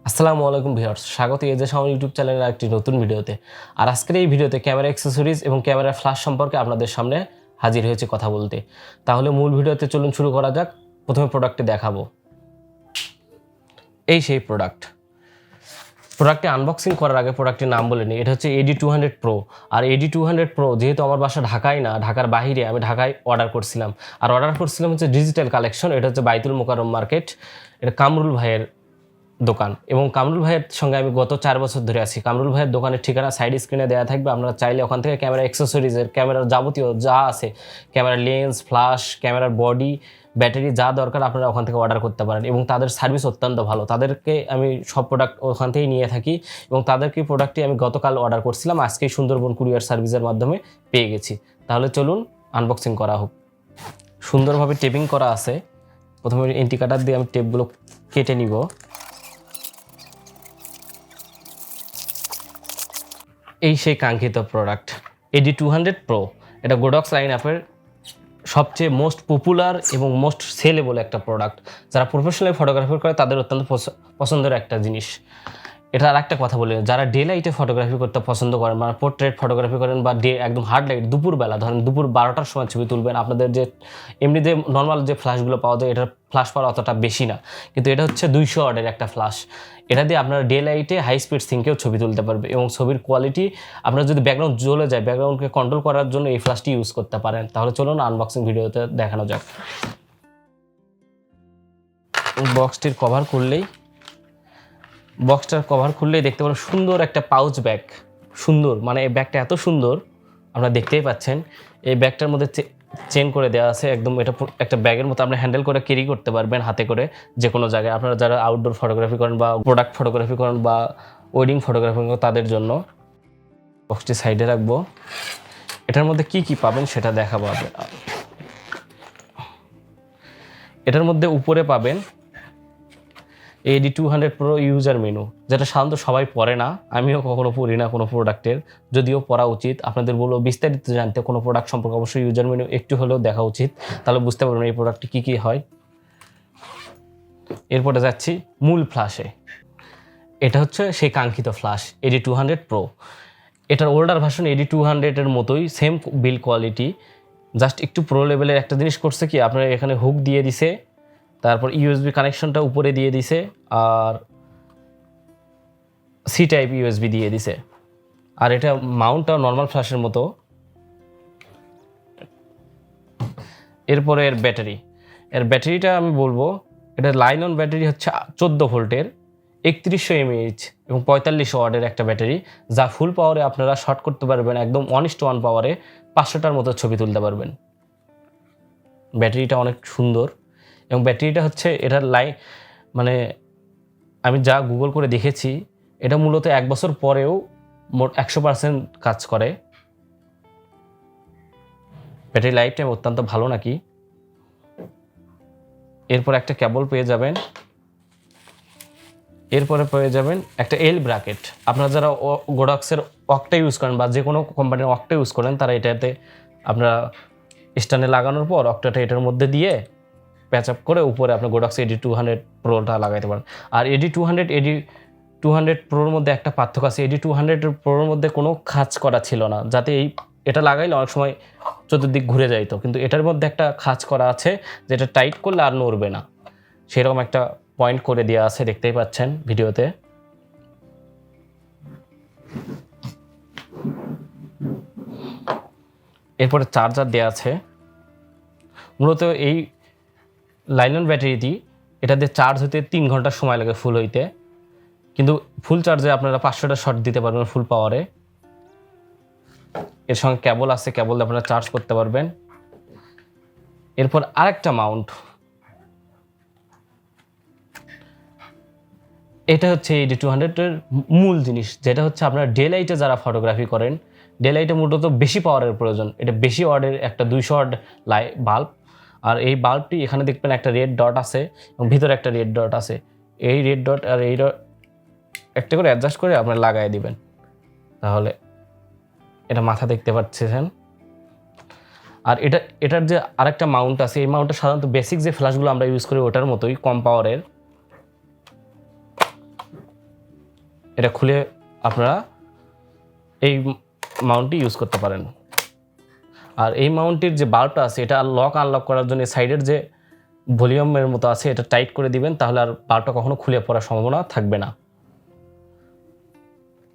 আসসালামু আলাইকুম ভিউয়ার্স, স্বাগত এজে সাউন্ড ইউটিউব চ্যানেলের একটি নতুন ভিডিওতে। আর আজকের এই ভিডিওতে ক্যামেরা অ্যাক্সেসরিজ এবং ক্যামেরা ফ্ল্যাশ সম্পর্কে আপনাদের সামনে হাজির হয়েছে কথা বলতে। তাহলে মূল ভিডিওতে চলুন শুরু করা যাক। প্রথমে প্রোডাক্টটি দেখাবো। এই সেই প্রোডাক্টটি আনবক্সিং করার আগে প্রোডাক্টের নাম বলে নিই। এটা হচ্ছে AD200 Pro। আর AD200 Pro যেহেতু আমার বাসা ঢাকায় না, ঢাকার বাইরে, আমি ঢাকায় অর্ডার করছিলাম। আর অর্ডার করছিলাম হচ্ছে ডিজিটাল কালেকশন। এটা হচ্ছে বাইতুল মুকাররম মার্কেট। এটা কামরুল ভাইয়ের দোকান এবং কামরুল ভাইয়ের সঙ্গে আমি গত 4 বছর ধরে আছি। কামরুল ভাইয়ের দোকানের ঠিকানা সাইড স্ক্রিনে দেওয়া থাকবে। আপনারা চাইলে ওখান থেকে ক্যামেরা অ্যাক্সেসরিজের, ক্যামেরার যাবতীয় যা আছে, ক্যামেরার লেন্স, ফ্ল্যাশ, ক্যামেরার বডি, ব্যাটারি যা দরকার আপনারা ওখান থেকে অর্ডার করতে পারেন। এবং তাদের সার্ভিস অত্যন্ত ভালো। তাদেরকে আমি সব প্রোডাক্ট ওখান থেকেই নিয়ে থাকি এবং তাদেরকে প্রোডাক্টটি আমি গতকাল অর্ডার করছিলাম, আজকেই সুন্দরবন কুরিয়ার সার্ভিসের মাধ্যমে পেয়ে গেছি। তাহলে চলুন আনবক্সিং করা হোক। সুন্দরভাবে টেপিং করা আছে। প্রথমে এন্টি কাটার দিয়ে আমি টেপগুলো কেটে নিব। এই সেই কাঙ্ক্ষিত প্রোডাক্ট AD200 Pro। এটা গোডক্স লাইন আপের সবচেয়ে মোস্ট পপুলার এবং মোস্ট সেলেবল একটা প্রোডাক্ট। যারা প্রফেশনাল ফটোগ্রাফি করে তাদের অত্যন্ত পছন্দের একটা জিনিস। এটা আর একটা কথা বলি, যারা ডে লাইটে ফটোগ্রাফি করতে পছন্দ করেন, মানে পোর্ট্রেট ফটোগ্রাফি করেন বা ডে একদম হার্ড লাইট, দুপুরবেলা ধরেন দুপুর 12টার সময় ছবি তুলবেন, আপনাদের যে এমনি যে নর্মাল যে ফ্ল্যাশগুলো পাওয়া যায়, এটার ফ্ল্যাশ পাওয়ার অতটা বেশি না, কিন্তু এটা হচ্ছে 200 ওয়াটের একটা ফ্ল্যাশ। এটা দিয়ে আপনারা ডে লাইটে হাই স্পিড সিঙ্কেও ছবি তুলতে পারবে এবং ছবির কোয়ালিটি, আপনার যদি ব্যাকগ্রাউন্ড জ্বলে যায়, ব্যাকগ্রাউন্ডকে কন্ট্রোল করার জন্য এই ফ্ল্যাশটি ইউজ করতে পারেন। তাহলে চলুন আনবক্সিং ভিডিওতে দেখানো যাক। বক্সটার কভার খুললেই দেখতে পারেন সুন্দর একটা পাউচ ব্যাগ। সুন্দর, মানে এই ব্যাগটা এত সুন্দর আপনারা দেখতেই পাচ্ছেন। এই ব্যাগটার মধ্যে চেন করে দেওয়া আছে একদম। এটা একটা ব্যাগের মতো আপনি হ্যান্ডেল করে ক্যারি করতে পারবেন হাতে করে যে কোনো জায়গায়। আপনারা যারা আউটডোর ফটোগ্রাফি করেন বা প্রোডাক্ট ফটোগ্রাফি করেন বা ওয়েডিং ফটোগ্রাফি করেন তাদের জন্য। বক্সটি সাইডে রাখবো। এটার মধ্যে কি কি পাবেন সেটা দেখাবো। এটার মধ্যে উপরে পাবেন AD200 Pro ইউজার মেনু, যেটা সাধারণত সবাই পড়ে না, আমিও কখনো পড়ি না কোনো প্রোডাক্টের, যদিও পড়া উচিত। আপনাদের বলবো বিস্তারিত জানতে কোনো প্রোডাক্ট সম্পর্কে অবশ্যই ইউজার মেনু একটু হলেও দেখা উচিত, তাহলে বুঝতে পারবেন এই প্রোডাক্টটি কী কী হয়। এরপরে যাচ্ছি মূল ফ্ল্যাশে। এটা হচ্ছে সেই কাঙ্ক্ষিত ফ্ল্যাশ AD200 Pro। এটার ওল্ডার ভার্সন AD200 এর মতোই সেম বিল্ড কোয়ালিটি, জাস্ট একটু প্রো লেভেলের একটা জিনিস করছে কি, আপনার এখানে হুক দিয়ে দিছে, তারপর USB কানেকশনটা উপরে দিয়ে দিছে, আর সি টাইপ USB দিয়ে দিছে। আর এটা মাউন্টটা নর্মাল ফ্ল্যাশের মতো। এরপরে এর ব্যাটারিটা আমি বলবো, এটা লাইন অন ব্যাটারি হচ্ছে 14 ভোল্টের 3100 mAh এবং 45 ওয়াটের একটা ব্যাটারি, যা ফুল পাওয়ারে আপনারা শর্ট করতে পারবেন, একদম 1:1 পাওয়ারে 500টার মতো ছবি তুলতে পারবেন। ব্যাটারিটা অনেক সুন্দর এবং ব্যাটারিটা হচ্ছে এটার মানে আমি যা গুগল করে দেখেছি, এটা মূলত 1 বছর পরেও মোট 100% কাজ করে। ব্যাটারি লাইফ টাইম অত্যন্ত ভালো নাকি। এরপর একটা কেবল পেয়ে যাবেন। এরপরে পেয়ে যাবেন একটা এল ব্র্যাকেট। আপনারা যারা গোডক্সের অকটা ইউজ করেন বা যে কোনো কোম্পানির অকটা ইউজ করেন, তারা এটাতে আপনারা স্ট্যান্ডে লাগানোর পর অকটাটা এটার মধ্যে দিয়ে প্যাচ আপ করে উপরে আপনার গোডক্স AD200 Proটা লাগাইতে পারেন। আর AD200 Proর মধ্যে একটা পার্থক্য আছে, AD200 Proর মধ্যে কোনো খাঁজ করা ছিল না, যাতে এটা লাগাইলে অনেক সময় চতুর্দিক ঘুরে যাইতো, কিন্তু এটার মধ্যে একটা খাঁজ করা আছে যেটা টাইট করলে আর নড়বে না, সেরকম একটা পয়েন্ট করে দেওয়া আছে, দেখতেই পাচ্ছেন ভিডিওতে। এরপরে চার্জার দেওয়া আছে। মূলত এই লাইলন ব্যাটারিটি, এটা দিয়ে চার্জ হতে 3 ঘন্টা সময় লাগে ফুল হইতে, কিন্তু ফুল চার্জে আপনারা 500টা শট দিতে পারবেন ফুল পাওয়ারে। এর সঙ্গে কেবল আছে, কেবল দিয়ে আপনারা চার্জ করতে পারবেন। এরপর আরেকটা মাউন্ট, এটা হচ্ছে AD200 এর মূল জিনিস, যেটা হচ্ছে আপনারা ডে লাইটে যারা ফটোগ্রাফি করেন, ডে লাইটে মূলত বেশি পাওয়ারের প্রয়োজন। এটা বেশি ওয়াটের একটা 200 ওয়াট বাল্ব। আর এই বাল্বটি এখানে দেখবেন একটা রেড ডট আছে এবং ভিতরে একটা রেড ডট আছে। এই রেড ডট আর এই ডট একটা করে অ্যাডজাস্ট করে আপনারা লাগাই দিবেন, তাহলে এটা মাথা দেখতে পাচ্ছেন। আর এটার যে আরেকটা মাউন্ট আছে, এই মাউন্টটা সাধারণত বেসিক যে ফ্ল্যাশগুলো আমরা ইউজ করি ওটার মতোই কম পাওয়ারের। এটা খুলে আপনারা এই মাউন্টটি ইউজ করতে পারেন। আর এই মাউন্টের যে বাল্বটা আছে এটা লক আনলক করার জন্য সাইডের যে ভলিউমের মতো আছে এটা টাইট করে দিবেন, তাহলে আর বাল্বটা কখনো খুলে পড়ার সম্ভাবনা থাকবে না।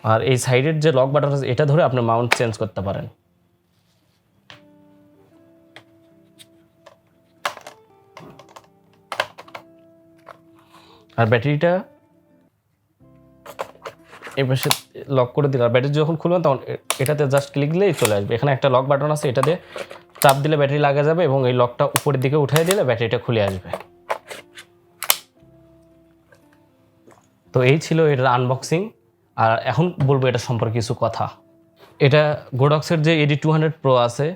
আর এই সাইডের যে লক বাটন আছে এটা ধরে আপনি মাউন্ট চেঞ্জ করতে পারেন। আর ব্যাটারিটা এই পাশে লক করে দিলে, আর ব্যাটারি যখন খুলবেন তখন এটাতে জাস্ট ক্লিক দিলেই চলে আসবে। এখানে একটা লক বাটন আছে, এটাতে চাপ দিলে ব্যাটারি লাগা যাবে এবং এই লকটা উপরের দিকে উঠিয়ে দিলে ব্যাটারিটা খুলে আসবে। তো এই ছিল এটার আনবক্সিং। আর এখন বলবো এটা সম্পর্কে কিছু কথা। এটা গোডক্সের যে AD200 Pro আছে,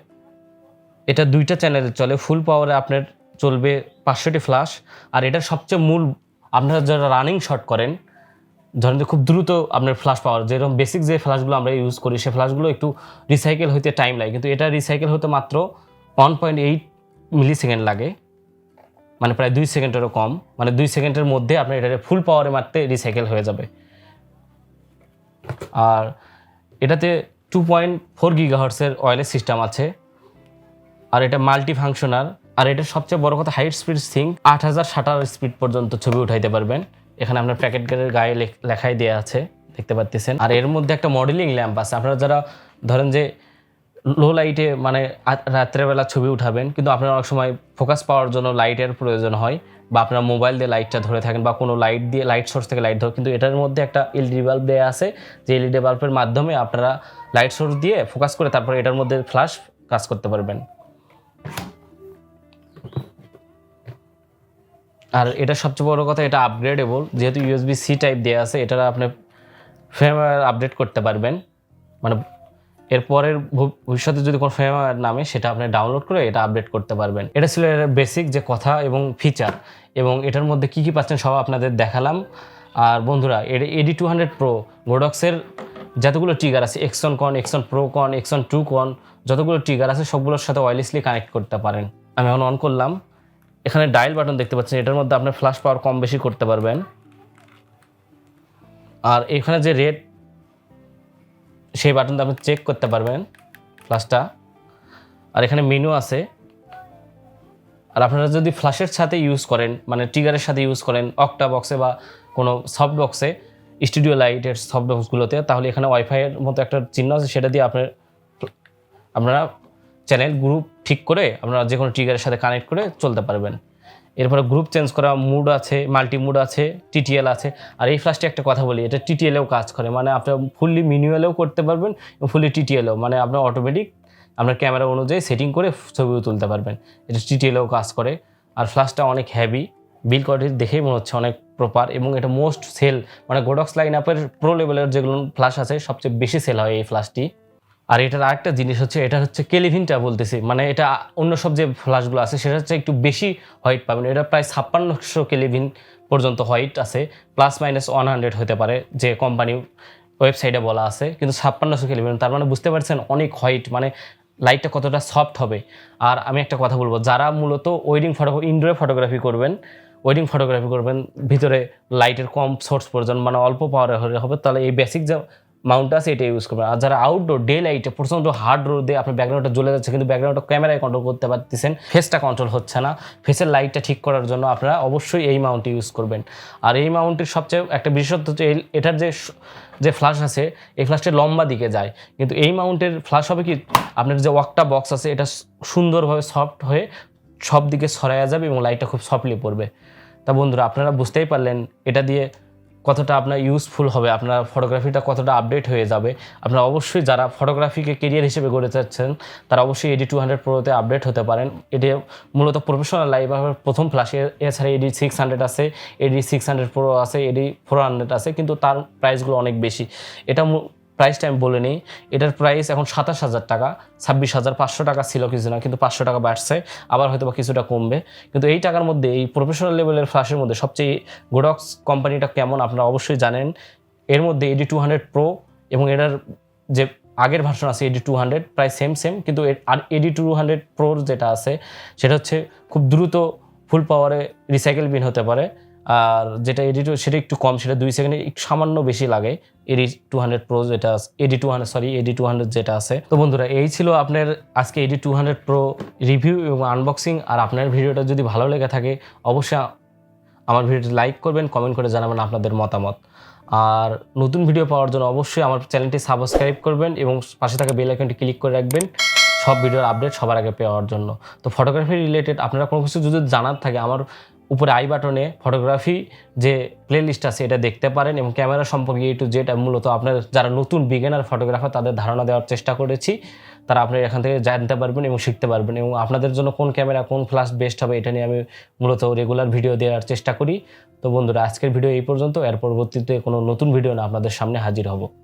এটা 2টা চ্যানেলে চলে। ফুল পাওয়ারে আপনার চলবে 500টি ফ্ল্যাশ। আর এটার সবচেয়ে মূল, আপনারা যারা রানিং শট করেন, ধরেন যে খুব দ্রুত আপনার ফ্ল্যাশ পাওয়ার, যেরকম বেসিক যে ফ্ল্যাশগুলো আমরা ইউজ করি সে ফ্ল্যাশগুলো একটু রিসাইকেল হইতে টাইম লাগে, কিন্তু এটা রিসাইকেল হতে মাত্র 1.8 মিলি সেকেন্ড লাগে, মানে প্রায় 2 সেকেন্ডেরও কম। মানে 2 সেকেন্ডের মধ্যে আপনার এটা ফুল পাওয়ারে মারতে রিসাইকেল হয়ে যাবে। আর এটাতে 2.4 গিগাহার্টসের ওয়্যারলেস সিস্টেম আছে। আর এটা মাল্টি ফাংশনাল। আর এটার সবচেয়ে বড় কথা, high speed sync 8000 shutter speed পর্যন্ত ছবি উঠাইতে পারবেন। এখানে আপনার প্যাকেট গায়ে লেখাই দেওয়া আছে, দেখতে পাচ্ছেন। আর এর মধ্যে একটা মডেলিং ল্যাম্প আছে। আপনারা যারা ধরেন যে লো লাইটে মানে রাত্রেবেলা ছবি উঠাবেন, কিন্তু আপনার অনেক সময় ফোকাস পাওয়ার জন্য লাইটের প্রয়োজন হয়, বা আপনার মোবাইল দিয়ে লাইটটা ধরে থাকেন বা কোনো লাইট দিয়ে লাইট সোর্স থেকে লাইট ধরে, কিন্তু এটার মধ্যে একটা এলইডি বাল্ব দেওয়া আছে, যে এলইডি বাল্বের মাধ্যমে আপনারা লাইট সোর্স দিয়ে ফোকাস করে তারপর এটার মধ্যে ফ্ল্যাশ কাজ করতে পারবেন। আর এটা সবচেয়ে বড় কথা, এটা আপগ্রেডেবল। যেহেতু USB-C টাইপ দেওয়া আছে, এটা আপনি ফার্মওয়্যার আপডেট করতে পারবেন। মানে এরপরের ভবিষ্যতে যদি কোনো ফার্মওয়্যার নামে সেটা আপনি ডাউনলোড করে এটা আপডেট করতে পারবেন। এটা ছিল এর বেসিক যে কথা এবং ফিচার, এবং এটার মধ্যে কী কী পাচ্ছেন সব আপনাদের দেখালাম। আর বন্ধুরা, এটা AD200 Pro গোডক্সের যতগুলো ট্রিগার আছে, Exxon Con, Exxon Pro Con, Exxon 2 Con, যতগুলো ট্রিগার আছে সবগুলোর সাথে ওয়্যারলেসলি কানেক্ট করতে পারেন। আমি এখন অন করলাম, এখানে ডায়াল বাটন দেখতে পাচ্ছেন, এটার মধ্যে আপনার ফ্ল্যাশ পাওয়ার কম বেশি করতে পারবেন। আর এখানে যে রেড, সেই বাটনটা আপনি চেক করতে পারবেন ফ্ল্যাশটা। আর এখানে মেনু আছে। আর আপনারা যদি ফ্ল্যাশের সাথে ইউজ করেন, মানে ট্রিগারের সাথে ইউজ করেন অক্টা বক্সে বা কোনো সফট বক্সে, স্টুডিও লাইটের সফট বক্সগুলোতে, তাহলে এখানে ওয়াইফাইয়ের মতো একটা চিহ্ন আছে, সেটা দিয়ে আপনারা চ্যানেল গ্রুপ ঠিক করে আপনারা যে কোনো ট্রিগারের সাথে কানেক্ট করে চলতে পারবেন। এরপরে গ্রুপ চেঞ্জ করা মুড আছে, মাল্টি মুড আছে, TTL আছে। আর এই ফ্ল্যাশটি একটা কথা বলি, এটা TTL-এও কাজ করে, মানে আপনি ফুললি ম্যানুয়ালেও করতে পারবেন এবং ফুললি TTL-এও, মানে আপনার অটোমেটিক আপনার ক্যামেরা অনুযায়ী সেটিং করে ছবিও তুলতে পারবেন। এটা TTL-এও কাজ করে। আর ফ্ল্যাশটা অনেক হেভি, বিল কোয়ালিটি দেখেই মনে হচ্ছে অনেক প্রপার, এবং এটা মোস্ট সেল, মানে গোডক্স লাইন আপের প্রো লেভেলের যেগুলো ফ্ল্যাশ আছে সবচেয়ে বেশি সেল হয় এই ফ্ল্যাশটি। আর এটার আরেকটা জিনিস হচ্ছে, এটা হচ্ছে কেলভিনটা বলতেছি, মানে এটা অন্য সব যে ফ্ল্যাশগুলো আছে সেটা হচ্ছে একটু বেশি হোয়াইট পাবেন। এটা প্রায় 5600 কেলভিন পর্যন্ত হোয়াইট আছে, ±100 হতে পারে যে কোম্পানি ওয়েবসাইটে বলা আছে, কিন্তু 5600 কেলভিন, তার মানে বুঝতে পারছেন অনেক হোয়াইট, মানে লাইটটা কতটা সফট হবে। আর আমি একটা কথা বলবো, যারা মূলত ইনডোরে ফটোগ্রাফি করবেন, ওয়েডিং ফটোগ্রাফি করবেন, ভিতরে লাইটের কম সোর্স প্রয়োজন, মানে অল্প পাওয়ারে হবে, তাহলে এই বেসিক যে মাউন্ট আছে এটা ইউজ করবেন। আর যারা আউটডোর ডে লাইটে প্রচণ্ড হার্ড রোদে আপনার ব্যাকগ্রাউন্ডটা জ্বলে যাচ্ছে, কিন্তু ব্যাকগ্রাউন্ডটা ক্যামেরায় কন্ট্রোল করতে পারতেছেন, ফেসটা কন্ট্রোল হচ্ছে না, ফেসের লাইটটা ঠিক করার জন্য আপনারা অবশ্যই এই মাউন্টটি ইউজ করবেন। আর এই মাউন্টের সবচেয়ে একটা বিশেষত্ব হচ্ছে এটার যে ফ্ল্যাশ আছে এই ফ্ল্যাশটা লম্বা দিকে যায়, কিন্তু এই মাউন্টের ফ্ল্যাশ হবে কি, আপনার যে ওয়াকটা বক্স আছে এটা সুন্দরভাবে সফট হয়ে সব দিকে ছড়ায়া যাবে এবং লাইটটা খুব সফটলি পড়বে। তা বন্ধুরা, আপনারা বুঝতেই পারলেন এটা দিয়ে কতটা আপনার ইউজফুল হবে, আপনার ফটোগ্রাফিটা কতটা আপডেট হয়ে যাবে। আপনারা অবশ্যই যারা ফটোগ্রাফিকে কেরিয়ার হিসেবে গড়ে চাচ্ছেন তারা অবশ্যই AD200 Proতে আপডেট হতে পারেন। এটি মূলত প্রফেশনাল লাইভ প্রথম ফ্ল্যাশ। এছাড়া AD600 আছে, AD600 Pro আছে, AD400 আছে, কিন্তু তার প্রাইসগুলো অনেক বেশি। এটা প্রাইসটা আমি বলে নিই, এটার প্রাইস এখন 27000 টাকা, 26500 টাকা ছিল কিছু না, কিন্তু 500 টাকা বাড়ছে, আবার হয়তো বা কিছুটা কমবে। কিন্তু এই টাকার মধ্যে এই প্রফেশনাল লেভেলের ফ্ল্যাশের মধ্যে সবচেয়ে গোডক্স কোম্পানিটা কেমন আপনারা অবশ্যই জানেন। এর মধ্যে AD200 Pro এবং এটার যে আগের ভার্সন আছে AD200 প্রায় সেম, কিন্তু আর AD200 Pro যেটা আছে সেটা হচ্ছে খুব দ্রুত ফুল পাওয়ারে রিসাইকেল বিন হতে পারে। আর যেটা এডি2 সেটা একটু কম, সেটা 2 সেকেন্ডে একটু সামান্য বেশি লাগে AD200 Pro যেটা AD200 যেটা আছে। তো বন্ধুরা এই ছিল আপনার আজকে AD200 Pro রিভিউ এবং আনবক্সিং। আর আপনার ভিডিওটা যদি ভালো লেগে থাকে অবশ্যই আমার ভিডিওটি লাইক করবেন, কমেন্ট করে জানাবেন আপনাদের মতামত। আর নতুন ভিডিও পাওয়ার জন্য অবশ্যই আমার চ্যানেলটি সাবস্ক্রাইব করবেন এবং পাশে থাকা বেল আইকনটি ক্লিক করে রাখবেন সব ভিডিওর আপডেট সবার আগে পাওয়ার জন্য। তো ফটোগ্রাফি রিলেটেড আপনারা কোনো কিছু যদি জানার থাকে আমার উপরে আই বাটনে ফটোগ্রাফি যে প্লেলিস্ট আছে এটা দেখতে পারেন, এবং ক্যামেরা সম্পর্কে A to Z মূলত আপনার যারা নতুন বিগিনার ফটোগ্রাফার তাদের ধারণা দেওয়ার চেষ্টা করেছি। তারা আপনি এখান থেকে জানতে পারবেন এবং শিখতে পারবেন, এবং আপনাদের জন্য কোন ক্যামেরা কোন ফ্ল্যাশ বেস্ট হবে এটা নিয়ে আমি মূলত রেগুলার ভিডিও দেওয়ার চেষ্টা করি। তো বন্ধুরা আজকের ভিডিও এই পর্যন্ত, এর পরবর্তীতে কোনো নতুন ভিডিও না আপনাদের সামনে হাজির হব।